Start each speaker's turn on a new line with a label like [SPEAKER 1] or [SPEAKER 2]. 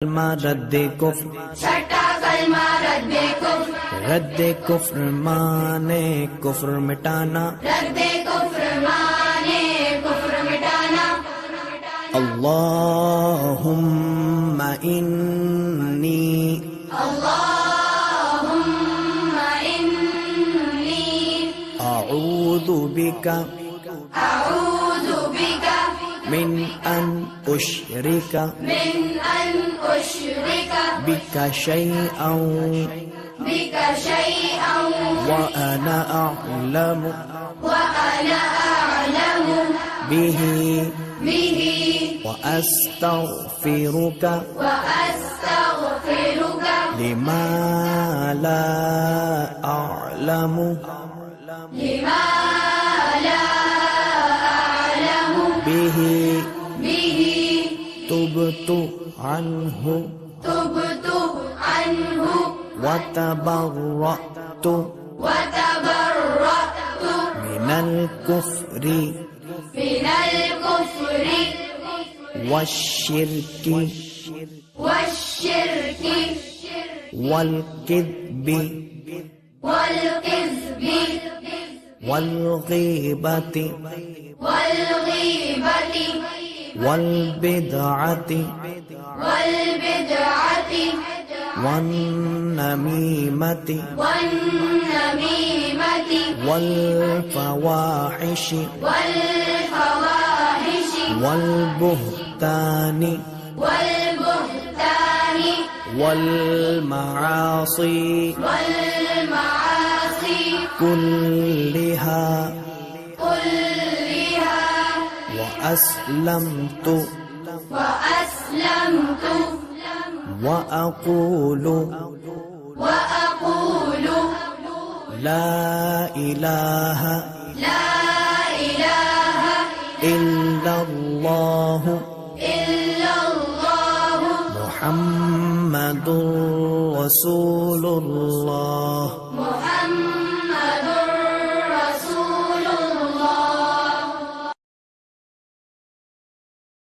[SPEAKER 1] कलमा रद्दे कुफ्र,
[SPEAKER 2] छठा कलमा रद्दे कुफ्र,
[SPEAKER 1] रद्दे कुफ्र माने कुफ्र मिटाना,
[SPEAKER 2] रद्दे कुफ्र माने कुफ्र मिटाना।
[SPEAKER 1] अल्लाहुम्मा इन्नी,
[SPEAKER 2] अल्लाहुम्मा इन्नी
[SPEAKER 1] अऊज़ु बिका
[SPEAKER 2] अऊज़ु बिका
[SPEAKER 1] मिन अन उश्रिका
[SPEAKER 2] मिन अन उश्रिका
[SPEAKER 1] बिका शैअन
[SPEAKER 2] बिका शैअन
[SPEAKER 1] व अना अअलमु
[SPEAKER 2] व अना अअलमु
[SPEAKER 1] बिही
[SPEAKER 2] बिही
[SPEAKER 1] व अस्तगफिरुका
[SPEAKER 2] व अस्तगफिरुका
[SPEAKER 1] लिमा ला अअलमु
[SPEAKER 2] लिमा ला अअलमु
[SPEAKER 1] बिही
[SPEAKER 2] बिही
[SPEAKER 1] तुबतु अन्हु
[SPEAKER 2] तुबतु अन्हु
[SPEAKER 1] व तबर्रअतु
[SPEAKER 2] व तबर्रअतु
[SPEAKER 1] मिनल कुफ्रि
[SPEAKER 2] मिनल कुफ्रि
[SPEAKER 1] वश्शिर्कि
[SPEAKER 2] वश्शिर्कि
[SPEAKER 1] वल किद्बि
[SPEAKER 2] वल किज़्बि
[SPEAKER 1] वल गीबति
[SPEAKER 2] वल गीबति
[SPEAKER 1] वल बिदअति
[SPEAKER 2] वल बिदअति
[SPEAKER 1] वन नमीमति
[SPEAKER 2] वन नमीमति
[SPEAKER 1] वल फवाहिशि
[SPEAKER 2] वल फवाहिशि
[SPEAKER 1] वल बुहतानि
[SPEAKER 2] वल बुहतानि
[SPEAKER 1] वल मआसी
[SPEAKER 2] वल मआसी
[SPEAKER 1] कुल्लिहा
[SPEAKER 2] कुल्लिहा
[SPEAKER 1] व अस्लमतु
[SPEAKER 2] व अस्लमतु
[SPEAKER 1] व अक़ूलु
[SPEAKER 2] व अक़ूलु
[SPEAKER 1] ला इलाहा
[SPEAKER 2] ला इलाहा
[SPEAKER 1] इल्लल्लाहु
[SPEAKER 2] इल्लल्लाहु
[SPEAKER 1] मुहम्मदुर रसूलुल्लाह।